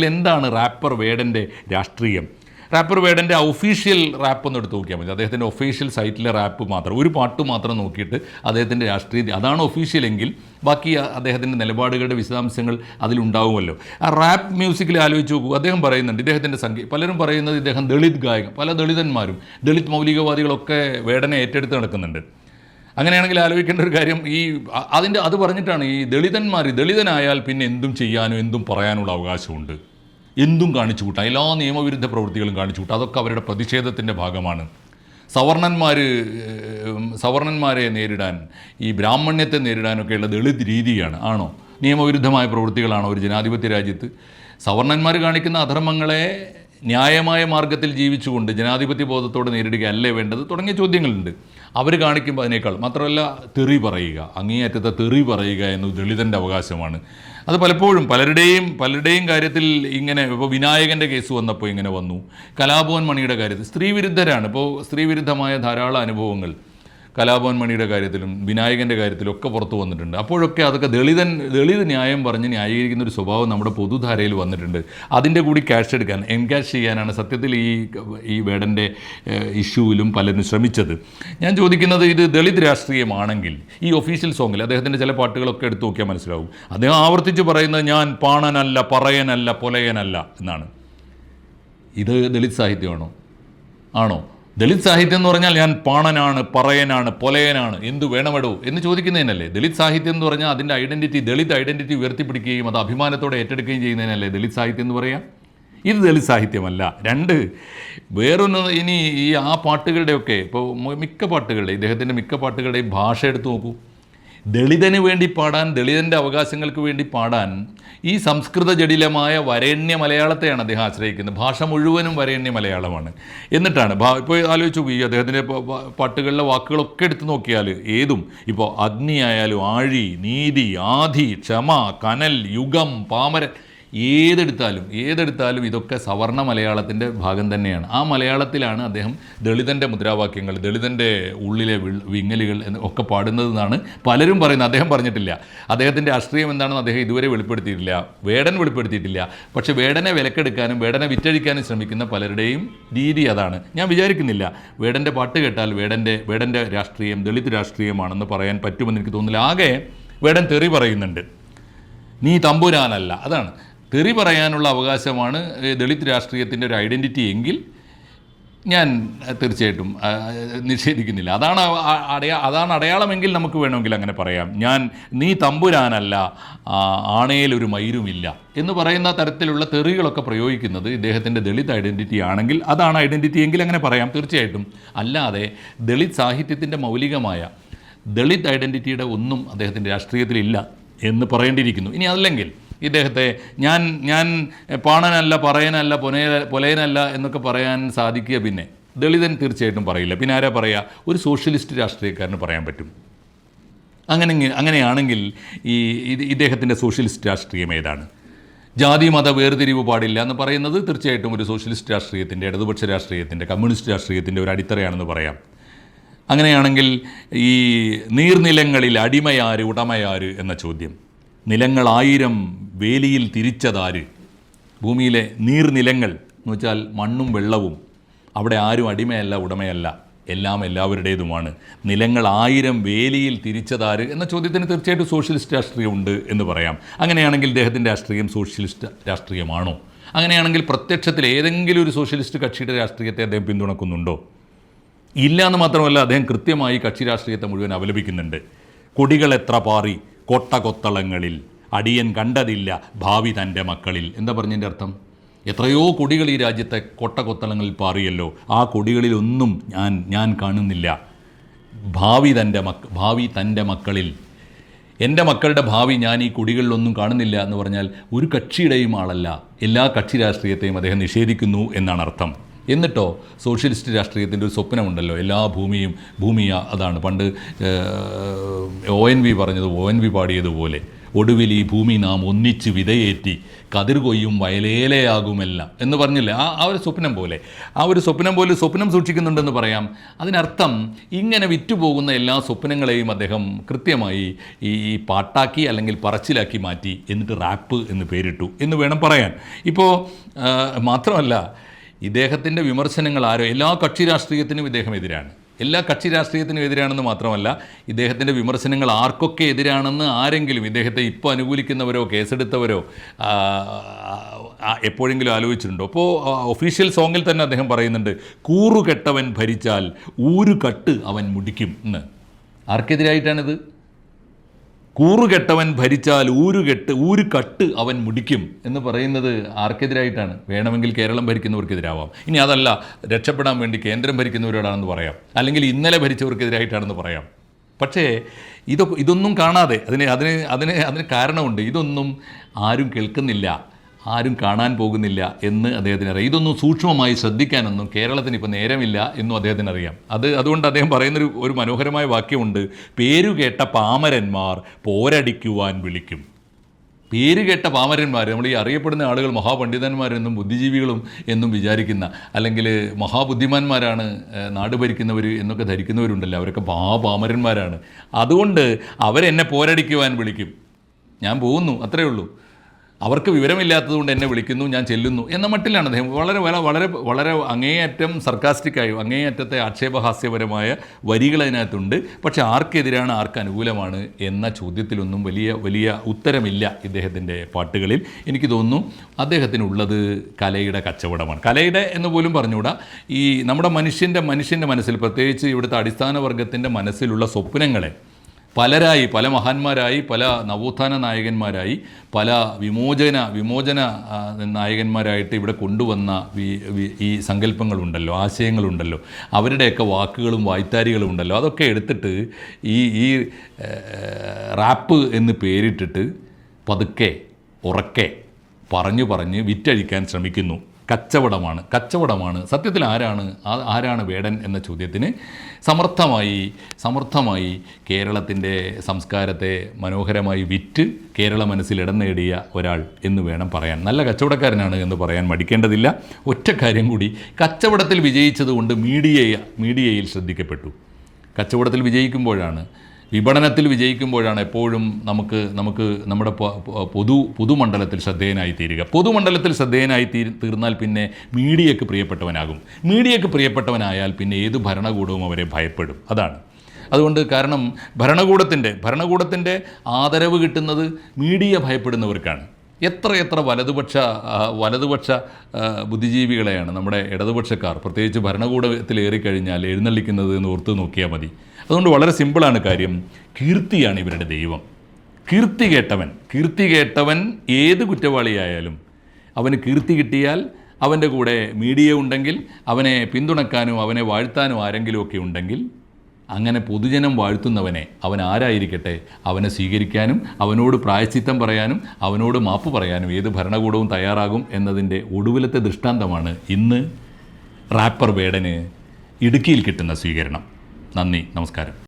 എന്താണ് റാപ്പർ വേടൻ്റെ രാഷ്ട്രീയം? Wrapper വേടൻ്റെ official rap ഒന്ന് എടുത്ത് നോക്കിയാൽ മതി. അദ്ദേഹത്തിൻ്റെ ഒഫീഷ്യൽ സൈറ്റിലെ റാപ്പ് മാത്രം, ഒരു പാട്ട് മാത്രം നോക്കിയിട്ട് അദ്ദേഹത്തിൻ്റെ രാഷ്ട്രീയം അതാണ് ഒഫീഷ്യലെങ്കിൽ ബാക്കി അദ്ദേഹത്തിൻ്റെ നിലപാടുകളുടെ വിശദാംശങ്ങൾ അതിലുണ്ടാവുമല്ലോ. ആ റാപ്പ് മ്യൂസിക്കിൽ ആലോചിച്ച് നോക്കൂ. അദ്ദേഹം പറയുന്നുണ്ട്, ഇദ്ദേഹത്തിൻ്റെ പലരും പറയുന്നത് ഇദ്ദേഹം ദളിത് ഗായകൻ, പല ദളിതന്മാരും ദളിത് മൗലികവാദികളൊക്കെ വേടനെ ഏറ്റെടുത്ത് നടക്കുന്നുണ്ട്. അങ്ങനെയാണെങ്കിൽ ആലോചിക്കേണ്ട ഒരു കാര്യം, അത് പറഞ്ഞിട്ടാണ് ഈ ദളിതനായാൽ പിന്നെ എന്തും ചെയ്യാനും എന്തും പറയാനുള്ള അവകാശമുണ്ട്, എന്തും കാണിച്ചു കൂട്ടാം, എല്ലാ നിയമവിരുദ്ധ പ്രവൃത്തികളും കാണിച്ചു കൂട്ടാം. അതൊക്കെ അവരുടെ പ്രതിഷേധത്തിൻ്റെ ഭാഗമാണ്. സവർണന്മാരെ നേരിടാൻ, ഈ ബ്രാഹ്മണ്യത്തെ നേരിടാനൊക്കെയുള്ള ദളിത് രീതിയാണ്. ആണോ? നിയമവിരുദ്ധമായ പ്രവൃത്തികളാണോ ഒരു ജനാധിപത്യ രാജ്യത്ത്? സവർണന്മാർ കാണിക്കുന്ന അധർമ്മങ്ങളെ ന്യായമായ മാർഗത്തിൽ ജീവിച്ചുകൊണ്ട് ജനാധിപത്യ ബോധത്തോടെ നേരിടുകയല്ലേ വേണ്ടത് തുടങ്ങിയ ചോദ്യങ്ങളുണ്ട്. അവർ കാണിക്കുമ്പോൾ അതിനേക്കാൾ മാത്രമല്ല തെറി പറയുക, അങ്ങേയറ്റത്തെ തെറി പറയുക എന്നത് ദളിതൻ്റെ അവകാശമാണ്. അത് പലപ്പോഴും പലരുടെയും കാര്യത്തിൽ ഇങ്ങനെ, ഇപ്പോൾ വിനായകൻ്റെ കേസ് വന്നപ്പോൾ ഇങ്ങനെ വന്നു, കലാഭവൻ മണിയുടെ കാര്യത്തിൽ സ്ത്രീവിരുദ്ധരാണ്. ഇപ്പോൾ സ്ത്രീവിരുദ്ധമായ ധാരാളം അനുഭവങ്ങൾ കലാഭവൻ മണിയുടെ കാര്യത്തിലും വിനായകൻ്റെ കാര്യത്തിലും ഒക്കെ പുറത്തു വന്നിട്ടുണ്ട്. അപ്പോഴൊക്കെ അതൊക്കെ ദളിത് ന്യായം പറഞ്ഞ് ന്യായീകരിക്കുന്ന ഒരു സ്വഭാവം നമ്മുടെ പൊതുധാരയിൽ വന്നിട്ടുണ്ട്. അതിൻ്റെ കൂടി എൻകാഷ് ചെയ്യാനാണ് സത്യത്തിൽ ഈ വേടൻ്റെ ഇഷ്യൂവിലും പലരും ശ്രമിച്ചത്. ഞാൻ ചോദിക്കുന്നത്, ഇത് ദളിത് രാഷ്ട്രീയമാണെങ്കിൽ ഈ ഒഫീഷ്യൽ സോങ്ങിൽ അദ്ദേഹത്തിൻ്റെ ചില പാട്ടുകളൊക്കെ എടുത്തു നോക്കിയാൽ മനസ്സിലാവും. അദ്ദേഹം ആവർത്തിച്ച് പറയുന്നത് ഞാൻ പാണനല്ല, പറയനല്ല, പൊലയനല്ല എന്നാണ്. ഇത് ദളിത് സാഹിത്യമാണോ? ആണോ? ദളിത് സാഹിത്യം എന്ന് പറഞ്ഞാൽ ഞാൻ പാണനാണ്, പറയനാണ്, പൊലയനാണ്, എന്തു വേണമെടോ എന്ന് ചോദിക്കുന്നതിനല്ലേ ദളിത് സാഹിത്യം എന്ന് പറഞ്ഞാൽ? അതിൻ്റെ ദളിത് ഐഡൻറ്റിറ്റി ഉയർത്തിപ്പിടിക്കുകയും അത് അഭിമാനത്തോടെ ഏറ്റെടുക്കുകയും ചെയ്യുന്നതിനല്ലേ ദളിത് സാഹിത്യം എന്ന് പറയാം. ഇത് ദളിത് സാഹിത്യമല്ല. വേറൊന്ന്, ഇനി ആ പാട്ടുകളുടെയൊക്കെ, ഇപ്പോൾ ഇദ്ദേഹത്തിൻ്റെ മിക്ക പാട്ടുകളുടെയും ഭാഷ എടുത്തു നോക്കൂ. ദളിതന് വേണ്ടി പാടാൻ, ദളിതൻ്റെ അവകാശങ്ങൾക്ക് വേണ്ടി പാടാൻ ഈ സംസ്കൃത ജടിലമായ വരേണ്യ മലയാളത്തെയാണ് അദ്ദേഹം ആശ്രയിക്കുന്നത്. ഭാഷ മുഴുവനും വരേണ്യ മലയാളമാണ്. എന്നിട്ടാണ് ഇപ്പോൾ ആലോചിച്ച് നോക്കി, അദ്ദേഹത്തിൻ്റെ പാട്ടുകളിലെ വാക്കുകളൊക്കെ എടുത്ത് നോക്കിയാൽ ഏതും, ഇപ്പോൾ അഗ്നി ആയാലും ആഴി, നീതി, ആധി, ക്ഷമ, കനൽ, യുഗം, പാമരൻ, ഏതെടുത്താലും ഇതൊക്കെ സവർണ മലയാളത്തിൻ്റെ ഭാഗം തന്നെയാണ്. ആ മലയാളത്തിലാണ് അദ്ദേഹം ദളിതൻ്റെ മുദ്രാവാക്യങ്ങൾ, ദളിതൻ്റെ ഉള്ളിലെ വിങ്ങലുകൾ ഒക്കെ പാടുന്നതെന്നാണ് പലരും പറയുന്നത്. അദ്ദേഹം പറഞ്ഞിട്ടില്ല. അദ്ദേഹത്തിൻ്റെ രാഷ്ട്രീയം എന്താണെന്ന് അദ്ദേഹം ഇതുവരെ വെളിപ്പെടുത്തിയിട്ടില്ല, വേടൻ വെളിപ്പെടുത്തിയിട്ടില്ല. പക്ഷേ വേടനെ വിലക്കെടുക്കാനും വേടനെ വിറ്റഴിക്കാനും ശ്രമിക്കുന്ന പലരുടെയും രീതി അതാണ്. ഞാൻ വിചാരിക്കുന്നില്ല വേടൻ്റെ പാട്ട് കേട്ടാൽ വേടൻ്റെ രാഷ്ട്രീയം ദളിത് രാഷ്ട്രീയമാണെന്ന് പറയാൻ പറ്റുമെന്ന് എനിക്ക് തോന്നുന്നില്ല. ആകെ വേടൻ തെറി പറയുന്നുണ്ട്, നീ തമ്പുരാനല്ല, അതാണ്. തെറി പറയാനുള്ള അവകാശമാണ് ദളിത് രാഷ്ട്രീയത്തിൻ്റെ ഒരു ഐഡൻറ്റിറ്റി എങ്കിൽ ഞാൻ തീർച്ചയായിട്ടും നിഷേധിക്കുന്നില്ല. അതാണ് അടയാളമെങ്കിൽ നമുക്ക് വേണമെങ്കിൽ അങ്ങനെ പറയാം. നീ തമ്പുരാനല്ല, ആണയിലൊരു മയിരുമില്ല എന്ന് പറയുന്ന തരത്തിലുള്ള തെറികളൊക്കെ പ്രയോഗിക്കുന്നത് ഇദ്ദേഹത്തിൻ്റെ ദളിത് ഐഡൻറ്റിറ്റി ആണെങ്കിൽ, അതാണ് ഐഡൻറ്റിറ്റി എങ്കിൽ അങ്ങനെ പറയാം തീർച്ചയായിട്ടും. അല്ലാതെ ദളിത് സാഹിത്യത്തിൻ്റെ മൗലികമായ ദളിത് ഐഡൻറ്റിറ്റിയുടെ ഒന്നും അദ്ദേഹത്തിൻ്റെ രാഷ്ട്രീയത്തിലില്ല എന്ന് പറയേണ്ടിയിരിക്കുന്നു. ഇനി അതല്ലെങ്കിൽ ഇദ്ദേഹത്തെ ഞാൻ പാണനല്ല, പറയനല്ല, പൊലയനല്ല എന്നൊക്കെ പറയാൻ സാധിക്കുക പിന്നെ ദളിതൻ തീർച്ചയായിട്ടും പറയില്ല. പിന്നെ ആരാ പറയുക? ഒരു സോഷ്യലിസ്റ്റ് രാഷ്ട്രീയക്കാരന് പറയാൻ പറ്റും. അങ്ങനെയാണെങ്കിൽ ഇദ്ദേഹത്തിൻ്റെ സോഷ്യലിസ്റ്റ് രാഷ്ട്രീയം ഏതാണ്? ജാതി മത വേർതിരിവ് പാടില്ല എന്ന് പറയുന്നത് തീർച്ചയായിട്ടും ഒരു സോഷ്യലിസ്റ്റ് രാഷ്ട്രീയത്തിൻ്റെ, ഇടതുപക്ഷ രാഷ്ട്രീയത്തിൻ്റെ, കമ്മ്യൂണിസ്റ്റ് രാഷ്ട്രീയത്തിൻ്റെ ഒരു അടിത്തറയാണെന്ന് പറയാം. അങ്ങനെയാണെങ്കിൽ ഈ നീർനിലങ്ങളിൽ അടിമയാര് ഉടമയാര് എന്ന ചോദ്യം, നിലങ്ങൾ 1000 വേലിയിൽ തിരിച്ചതാര്? ഭൂമിയിലെ നീർനിലങ്ങൾ എന്ന് വെച്ചാൽ മണ്ണും വെള്ളവും, അവിടെ ആരും അടിമയല്ല ഉടമയല്ല, എല്ലാം എല്ലാവരുടേതുമാണ്. നിലങ്ങൾ 1000 വേലിയിൽ തിരിച്ചതാര് എന്ന ചോദ്യത്തിന് തീർച്ചയായിട്ടും സോഷ്യലിസ്റ്റ് രാഷ്ട്രീയം ഉണ്ട് എന്ന് പറയാം. അങ്ങനെയാണെങ്കിൽ ഇദ്ദേഹത്തിൻ്റെ രാഷ്ട്രീയം സോഷ്യലിസ്റ്റ് രാഷ്ട്രീയമാണോ? അങ്ങനെയാണെങ്കിൽ പ്രത്യക്ഷത്തിൽ ഏതെങ്കിലും ഒരു സോഷ്യലിസ്റ്റ് കക്ഷിയുടെ രാഷ്ട്രീയത്തെ അദ്ദേഹം പിന്തുണക്കുന്നുണ്ടോ? ഇല്ല എന്ന് മാത്രമല്ല, അദ്ദേഹം കൃത്യമായി കക്ഷി രാഷ്ട്രീയത്തെ മുഴുവൻ അപലപിക്കുന്നുണ്ട്. കൊടികൾ എത്ര പാറി കൊട്ടകൊത്തളങ്ങളിൽ, അടിയൻ കണ്ടതില്ല ഭാവി തൻ്റെ മക്കളിൽ. എന്താ പറഞ്ഞതിൻ്റെ അർത്ഥം? എത്രയോ കൊടികൾ ഈ രാജ്യത്തെ കൊട്ടകൊത്തളങ്ങളിൽ പാറിയല്ലോ, ആ കൊടികളിലൊന്നും ഞാൻ കാണുന്നില്ല ഭാവി തൻ്റെ മക്കളിൽ. എൻ്റെ മക്കളുടെ ഭാവി ഞാൻ ഈ കൊടികളിലൊന്നും കാണുന്നില്ല എന്ന് പറഞ്ഞാൽ ഒരു കക്ഷിയുടെയും ആളല്ല, എല്ലാ കക്ഷി രാഷ്ട്രീയത്തെയും അദ്ദേഹം നിഷേധിക്കുന്നു എന്നാണ് അർത്ഥം. എന്നിട്ടോ സോഷ്യലിസ്റ്റ് രാഷ്ട്രീയത്തിൻ്റെ ഒരു സ്വപ്നമുണ്ടല്ലോ, എല്ലാ ഭൂമിയ, അതാണ് പണ്ട് ONV പറഞ്ഞത്, ONV പാടിയതുപോലെ ഒടുവിൽ ഈ ഭൂമി നാം ഒന്നിച്ച് വിതയേറ്റി കതിർ കൊയ്യും വയലേലയാകുമെല്ലാം എന്ന് പറഞ്ഞില്ലേ, ആ ഒരു സ്വപ്നം പോലെ, ആ ഒരു സ്വപ്നം പോലെ സ്വപ്നം സൂക്ഷിക്കുന്നുണ്ടെന്ന് പറയാം. അതിനർത്ഥം ഇങ്ങനെ വിറ്റുപോകുന്ന എല്ലാ സ്വപ്നങ്ങളെയും അദ്ദേഹം കൃത്യമായി ഈ പാട്ടാക്കി അല്ലെങ്കിൽ പറച്ചിലാക്കി മാറ്റി, എന്നിട്ട് റാപ്പ് എന്ന് പേരിട്ടു എന്ന് വേണം പറയാൻ. ഇപ്പോൾ മാത്രമല്ല, ഇദ്ദേഹത്തിൻ്റെ വിമർശനങ്ങൾ എല്ലാ കക്ഷി രാഷ്ട്രീയത്തിനും ഇദ്ദേഹം എതിരാണ്. എല്ലാ കക്ഷി രാഷ്ട്രീയത്തിനും എതിരാണെന്ന് മാത്രമല്ല, ഇദ്ദേഹത്തിൻ്റെ വിമർശനങ്ങൾ ആർക്കൊക്കെ എതിരാണെന്ന് ആരെങ്കിലും ഇദ്ദേഹത്തെ ഇപ്പോൾ അനുകൂലിക്കുന്നവരോ കേസെടുത്തവരോ എപ്പോഴെങ്കിലും ആലോചിച്ചിട്ടുണ്ടോ? അപ്പോൾ ഒഫീഷ്യൽ സോങ്ങിൽ തന്നെ അദ്ദേഹം പറയുന്നുണ്ട്, കൂറുകെട്ടവൻ ഭരിച്ചാൽ ഊരുകട്ട് അവൻ മുടിക്കും എന്ന്. ആർക്കെതിരായിട്ടാണിത്? കൂറുകെട്ടവൻ ഭരിച്ചാൽ ഊരുകട്ട് അവൻ മുടിക്കും എന്ന് പറയുന്നത് ആർക്കെതിരായിട്ടാണ്? വേണമെങ്കിൽ കേരളം ഭരിക്കുന്നവർക്കെതിരാവാം. ഇനി അതല്ല, രക്ഷപ്പെടാൻ വേണ്ടി കേന്ദ്രം ഭരിക്കുന്നവരോടാണെന്ന് പറയാം, അല്ലെങ്കിൽ ഇന്നലെ ഭരിച്ചവർക്കെതിരായിട്ടാണെന്ന് പറയാം. പക്ഷേ ഇതൊന്നും കാണാതെ അതിന് കാരണമുണ്ട്. ഇതൊന്നും ആരും കേൾക്കുന്നില്ല, ആരും കാണാൻ പോകുന്നില്ല എന്ന് അദ്ദേഹത്തിന് അറിയാം. ഇതൊന്നും സൂക്ഷ്മമായി ശ്രദ്ധിക്കാനൊന്നും കേരളത്തിന് ഇപ്പോൾ നേരമില്ല എന്നും അദ്ദേഹത്തിന് അറിയാം. അതുകൊണ്ട് അദ്ദേഹം പറയുന്നൊരു മനോഹരമായ വാക്യമുണ്ട്, പേരുകേട്ട പാമരന്മാർ പോരടിക്കുവാൻ വിളിക്കും. പേരുകേട്ട പാമരന്മാർ, നമ്മൾ ഈ അറിയപ്പെടുന്ന ആളുകൾ മഹാപണ്ഡിതന്മാരെന്നും ബുദ്ധിജീവികളും എന്നും വിചാരിക്കുന്ന, അല്ലെങ്കിൽ മഹാബുദ്ധിമാന്മാരാണ് നാട് ഭരിക്കുന്നവർ എന്നൊക്കെ ധരിക്കുന്നവരുണ്ടല്ലോ, അവരൊക്കെ പാമരന്മാരാണ്. അതുകൊണ്ട് അവരെന്നെ പോരടിക്കുവാൻ വിളിക്കും. ഞാൻ പോകുന്നു, അത്രയേ ഉള്ളൂ. അവർക്ക് വിവരമില്ലാത്തതുകൊണ്ട് എന്നെ വിളിക്കുന്നു, ഞാൻ ചെല്ലുന്നു എന്ന മട്ടിലാണ് അദ്ദേഹം വളരെ വളരെ വളരെ അങ്ങേയറ്റം സർക്കാസ്റ്റിക്കായി, അങ്ങേയറ്റത്തെ ആക്ഷേപഹാസ്യപരമായ വരികൾ അതിനകത്തുണ്ട്. പക്ഷേ ആർക്കെതിരാണ്, ആർക്ക് അനുകൂലമാണ് എന്ന ചോദ്യത്തിലൊന്നും വലിയ ഉത്തരമില്ല ഇദ്ദേഹത്തിൻ്റെ പാട്ടുകളിൽ. എനിക്ക് തോന്നുന്നു അദ്ദേഹത്തിനുള്ളത് കലയുടെ കച്ചവടമാണ്. കലയുടെ എന്ന് പോലും പറഞ്ഞുകൂടാ, ഈ നമ്മുടെ മനുഷ്യൻ്റെ മനസ്സിൽ, പ്രത്യേകിച്ച് ഇവിടുത്തെ അടിസ്ഥാന വർഗത്തിൻ്റെ മനസ്സിലുള്ള സ്വപ്നങ്ങളെ പല മഹാന്മാരായി, പല നവോത്ഥാന നായകന്മാരായി, പല വിമോചന നായകന്മാരായിട്ട് ഇവിടെ കൊണ്ടുവന്ന ഈ സങ്കല്പങ്ങളുണ്ടല്ലോ, ആശയങ്ങളുണ്ടല്ലോ, അവരുടെയൊക്കെ വാക്കുകളും വായ്ത്താരികളും ഉണ്ടല്ലോ, അതൊക്കെ എടുത്തിട്ട് ഈ റാപ്പ് എന്ന് പേരിട്ടിട്ട് പതുക്കെ ഉറക്കെ പറഞ്ഞ് വിറ്റഴിക്കാൻ ശ്രമിക്കുന്നു. കച്ചവടമാണ്. സത്യത്തിൽ ആരാണ് വേടൻ എന്ന ചോദ്യത്തിന് സമർത്ഥമായി കേരളത്തിൻ്റെ സംസ്കാരത്തെ മനോഹരമായി വിറ്റ് കേരള മനസ്സിൽ ഇടം നേടിയ ഒരാൾ എന്ന് വേണം പറയാൻ. നല്ല കച്ചവടക്കാരനാണ് എന്ന് പറയാൻ മടിക്കേണ്ടതില്ല. ഒറ്റ കാര്യം കൂടി, കച്ചവടത്തിൽ വിജയിച്ചതുകൊണ്ട് മീഡിയയിൽ ശ്രദ്ധിക്കപ്പെട്ടു. കച്ചവടത്തിൽ വിജയിക്കുമ്പോഴാണ്, വിപണനത്തിൽ വിജയിക്കുമ്പോഴാണ് എപ്പോഴും നമുക്ക് നമ്മുടെ പൊതുമണ്ഡലത്തിൽ ശ്രദ്ധേയനായി തീരുക. പൊതുമണ്ഡലത്തിൽ ശ്രദ്ധേയനായി തീർന്നാൽ പിന്നെ മീഡിയയ്ക്ക് പ്രിയപ്പെട്ടവനാകും. മീഡിയയ്ക്ക് പ്രിയപ്പെട്ടവനായാൽ പിന്നെ ഏത് ഭരണകൂടവും അവരെ ഭയപ്പെടും. അതുകൊണ്ട് കാരണം ഭരണകൂടത്തിൻ്റെ ആദരവ് കിട്ടുന്നത് മീഡിയ ഭയപ്പെടുന്നവർക്കാണ്. എത്ര വലതുപക്ഷ ബുദ്ധിജീവികളെയാണ് നമ്മുടെ ഇടതുപക്ഷക്കാർ, പ്രത്യേകിച്ച് ഭരണകൂടത്തിലേറിക്കഴിഞ്ഞാൽ എഴുന്നള്ളിക്കുന്നത് എന്ന് ഓർത്ത് നോക്കിയാൽ മതി. അതുകൊണ്ട് വളരെ സിമ്പിളാണ് കാര്യം. കീർത്തിയാണ് ഇവരുടെ ദൈവം. കീർത്തി കേട്ടവൻ ഏത് കുറ്റവാളിയായാലും അവന് കീർത്തി കിട്ടിയാൽ അവൻ്റെ കൂടെ മീഡിയ ഉണ്ടെങ്കിൽ, അവനെ പിന്തുണക്കാനും അവനെ വാഴ്ത്താനും ആരെങ്കിലുമൊക്കെ ഉണ്ടെങ്കിൽ, അങ്ങനെ പൊതുജനം വാഴ്ത്തുന്നവനെ, അവൻ ആരായിരിക്കട്ടെ, അവനെ സ്വീകരിക്കാനും അവനോട് പ്രായശ്ചിത്തം പറയാനും അവനോട് മാപ്പ് പറയാനും ഏത് ഭരണകൂടവും തയ്യാറാകും എന്നതിൻ്റെ ഒടുവിലത്തെ ദൃഷ്ടാന്തമാണ് ഇന്ന് റാപ്പർ വേടന് ഇടുക്കിയിൽ കിട്ടുന്ന സ്വീകരണം. നന്ദി, നമസ്കാരം.